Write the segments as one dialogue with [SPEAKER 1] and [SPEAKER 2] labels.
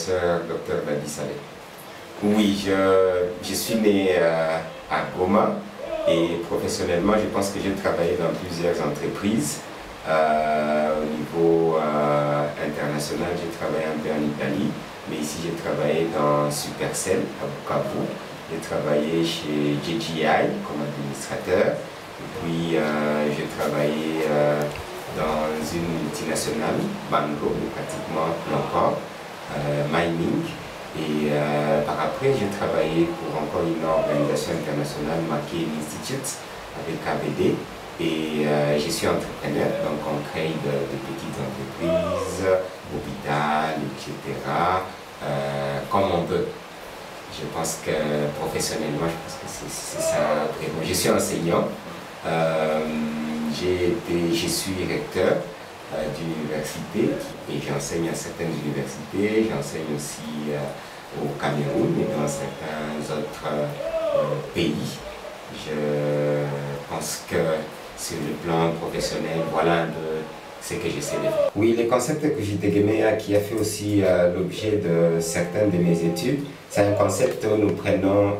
[SPEAKER 1] professeur Dr Badi Saleh. Oui, je suis né à Goma et professionnellement, je pense que j'ai travaillé dans plusieurs entreprises. Au niveau international, j'ai travaillé un peu en Italie, mais ici j'ai travaillé dans Supercell à Bukavu. J'ai travaillé chez JGI comme administrateur. Et puis j'ai travaillé dans une multinationale, Bango, pratiquement encore, mining. Et par après, j'ai travaillé pour encore une organisation internationale, Mackay Institute, avec KBD. Et je suis entrepreneur, donc on crée de petites entreprises, hôpital, etc., comme on veut. Je pense que professionnellement, je pense que c'est ça vraiment. Je suis enseignant, je suis recteur d'université et j'enseigne à certaines universités, j'enseigne aussi au Cameroun et dans certains autres pays. Je pense que sur le plan professionnel, voilà un peu ce que j'essaie de faire. Oui, le concept de Kujitegemea qui a fait aussi l'objet de certaines de mes études, c'est un concept où nous prenons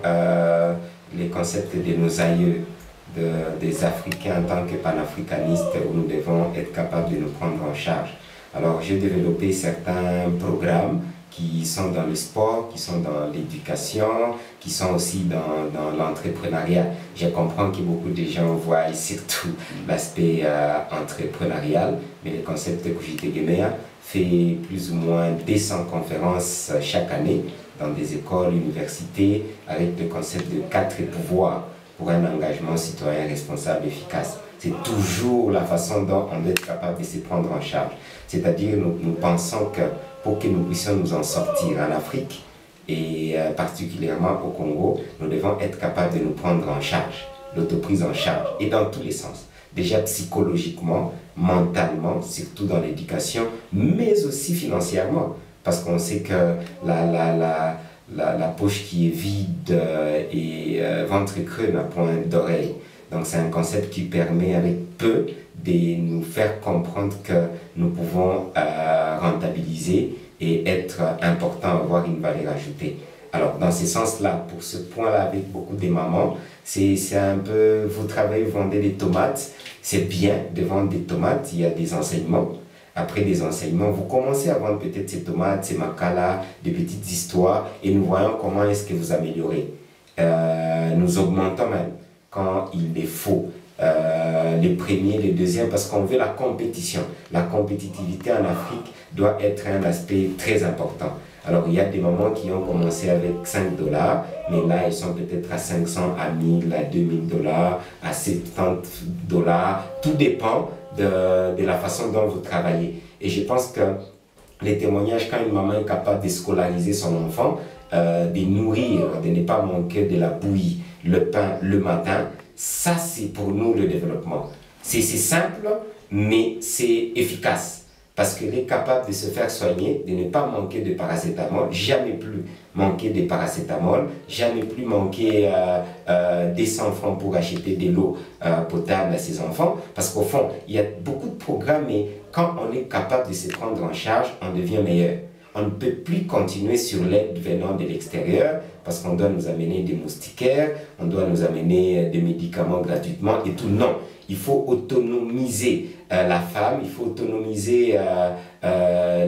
[SPEAKER 1] les concepts de nos aïeux, des Africains en tant que panafricanistes, où nous devons être capables de nous prendre en charge. Alors j'ai développé certains programmes qui sont dans le sport, qui sont dans l'éducation, qui sont aussi dans l'entrepreneuriat. Je comprends que beaucoup de gens voient surtout l'aspect entrepreneurial, mais le concept de Kujitegemea fait plus ou moins 200 conférences chaque année dans des écoles, universités, avec le concept de 4 pouvoirs pour un engagement citoyen responsable et efficace. C'est toujours la façon dont on doit être capable de se prendre en charge. C'est-à-dire, nous pensons que pour que nous puissions nous en sortir en Afrique, et particulièrement au Congo, nous devons être capables de nous prendre en charge, l'autoprise en charge, et dans tous les sens. Déjà psychologiquement, mentalement, surtout dans l'éducation, mais aussi financièrement. Parce qu'on sait que la poche qui est vide et ventre creux n'a point d'oreille. Donc c'est un concept qui permet avec peu de nous faire comprendre que nous pouvons rentabiliser et être important, avoir une valeur ajoutée. Alors dans ce sens-là, pour ce point-là, avec beaucoup de mamans, c'est un peu, vous travaillez, vous vendez des tomates, c'est bien de vendre des tomates, il y a des enseignements. Après des enseignements, vous commencez à vendre peut-être ces tomates, ces macas-là, des petites histoires, et nous voyons comment est-ce que vous améliorez. Nous augmentons même quand il est faux. Les premiers, les deuxièmes, parce qu'on veut la compétition. La compétitivité en Afrique doit être un aspect très important. Alors il y a des mamans qui ont commencé avec 5 $, mais là ils sont peut-être à 500, à 1000, à 2000 $, à 70 $. Tout dépend de la façon dont vous travaillez. Et je pense que les témoignages, quand une maman est capable de scolariser son enfant, de nourrir, de ne pas manquer de la bouillie, le pain le matin, ça c'est pour nous le développement. C'est simple, mais c'est efficace. Parce qu'elle est capable de se faire soigner, de ne pas manquer de paracétamol, jamais plus manquer de paracétamol, jamais plus manquer des 100 francs pour acheter de l'eau potable à ses enfants. Parce qu'au fond, il y a beaucoup de programmes, mais quand on est capable de se prendre en charge, on devient meilleur. On ne peut plus continuer sur l'aide venant de l'extérieur parce qu'on doit nous amener des moustiquaires, on doit nous amener des médicaments gratuitement et tout. Non, il faut autonomiser la femme, il faut autonomiser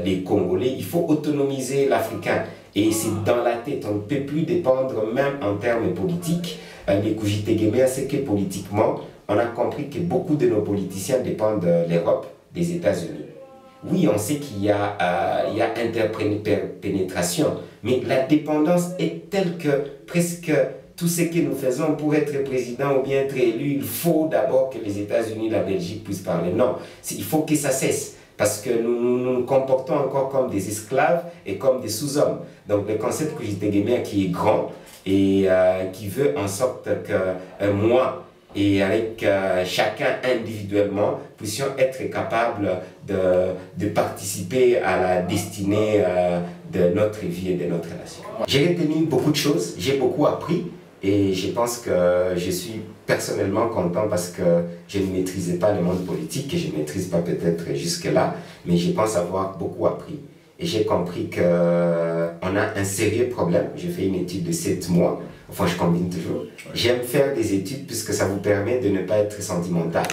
[SPEAKER 1] les Congolais, il faut autonomiser l'Africain. Et c'est dans la tête, on ne peut plus dépendre même en termes politiques. Les Kujitegemea, c'est que politiquement, on a compris que beaucoup de nos politiciens dépendent de l'Europe, des États-Unis. Oui, on sait qu'il y a interpénétration, mais la dépendance est telle que presque tout ce que nous faisons pour être président ou bien être élu, il faut d'abord que les États-Unis, la Belgique puissent parler. Non, il faut que ça cesse, parce que nous nous comportons encore comme des esclaves et comme des sous-hommes. Donc le concept Kujitegemea qui est grand et qui veut en sorte que moi, et avec chacun individuellement, puissions être capables de participer à la destinée de notre vie et de notre nation. J'ai retenu beaucoup de choses, j'ai beaucoup appris et je pense que je suis personnellement content parce que je ne maîtrisais pas le monde politique et je ne maîtrise pas peut-être jusque-là, mais je pense avoir beaucoup appris. et j'ai compris qu'on a un sérieux problème. J'ai fait une étude de 7 mois, enfin je combine toujours. J'aime faire des études puisque ça vous permet de ne pas être sentimental.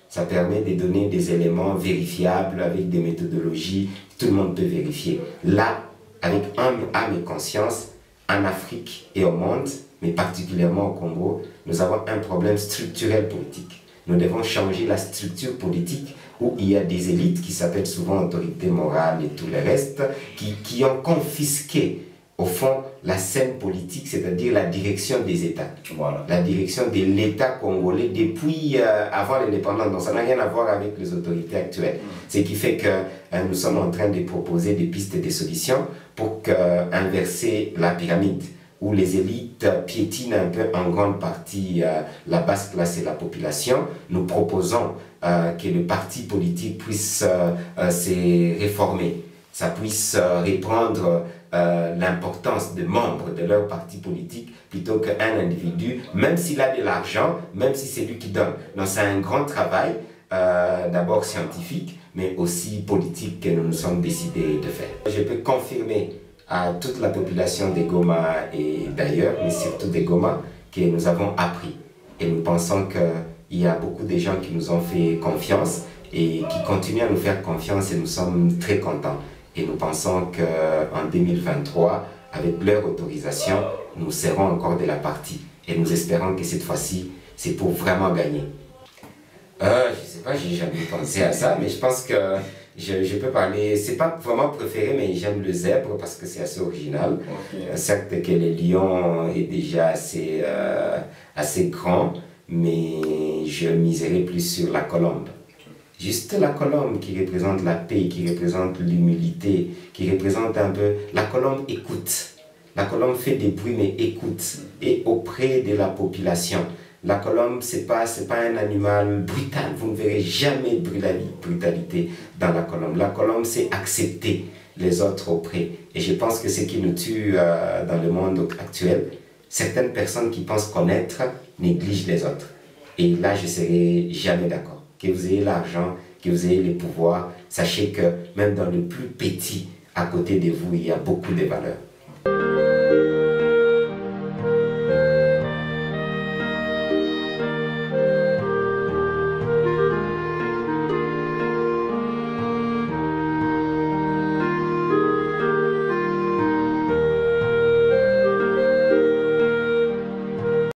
[SPEAKER 1] Ça permet de donner des éléments vérifiables avec des méthodologies, tout le monde peut vérifier. Là, avec âme et conscience, en Afrique et au monde, mais particulièrement au Congo, nous avons un problème structurel politique. Nous devons changer la structure politique où il y a des élites qui s'appellent souvent autorités morales et tout le reste, qui ont confisqué au fond la scène politique, c'est-à-dire la direction des États. Voilà. La direction de l'État congolais depuis avant l'indépendance. Donc ça n'a rien à voir avec les autorités actuelles. Ce qui fait que nous sommes en train de proposer des pistes et des solutions pour inverser la pyramide, où les élites piétinent un peu en grande partie la basse classe et la population. Nous proposons que le parti politique puisse se réformer, ça puisse reprendre l'importance des membres de leur parti politique plutôt qu'un individu, même s'il a de l'argent, même si c'est lui qui donne. Donc c'est un grand travail, d'abord scientifique, mais aussi politique que nous nous sommes décidés de faire. Je peux confirmer à toute la population des Goma et d'ailleurs, mais surtout des Goma, que nous avons appris. Et nous pensons qu'il y a beaucoup de gens qui nous ont fait confiance et qui continuent à nous faire confiance et nous sommes très contents. Et nous pensons qu'en 2023, avec leur autorisation, nous serons encore de la partie. Et nous espérons que cette fois-ci, c'est pour vraiment gagner. Je ne sais pas, j'ai jamais pensé à ça, mais je pense que je peux parler, c'est pas vraiment préféré, mais j'aime le zèbre parce que c'est assez original. Okay. Certes que le lion est déjà assez grand, mais je miserai plus sur la colombe. Juste la colombe qui représente la paix, qui représente l'humilité, qui représente un peu... La colombe écoute. La colombe fait des bruits, mais écoute. Et auprès de la population. La colombe, c'est pas un animal brutal. Vous ne verrez jamais de brutalité dans la colombe. La colombe, c'est accepter les autres auprès. Et je pense que ce qui nous tue dans le monde actuel, certaines personnes qui pensent connaître négligent les autres. Et là, je ne serai jamais d'accord. Que vous ayez l'argent, que vous ayez les pouvoirs, sachez que même dans le plus petit, à côté de vous, il y a beaucoup de valeurs.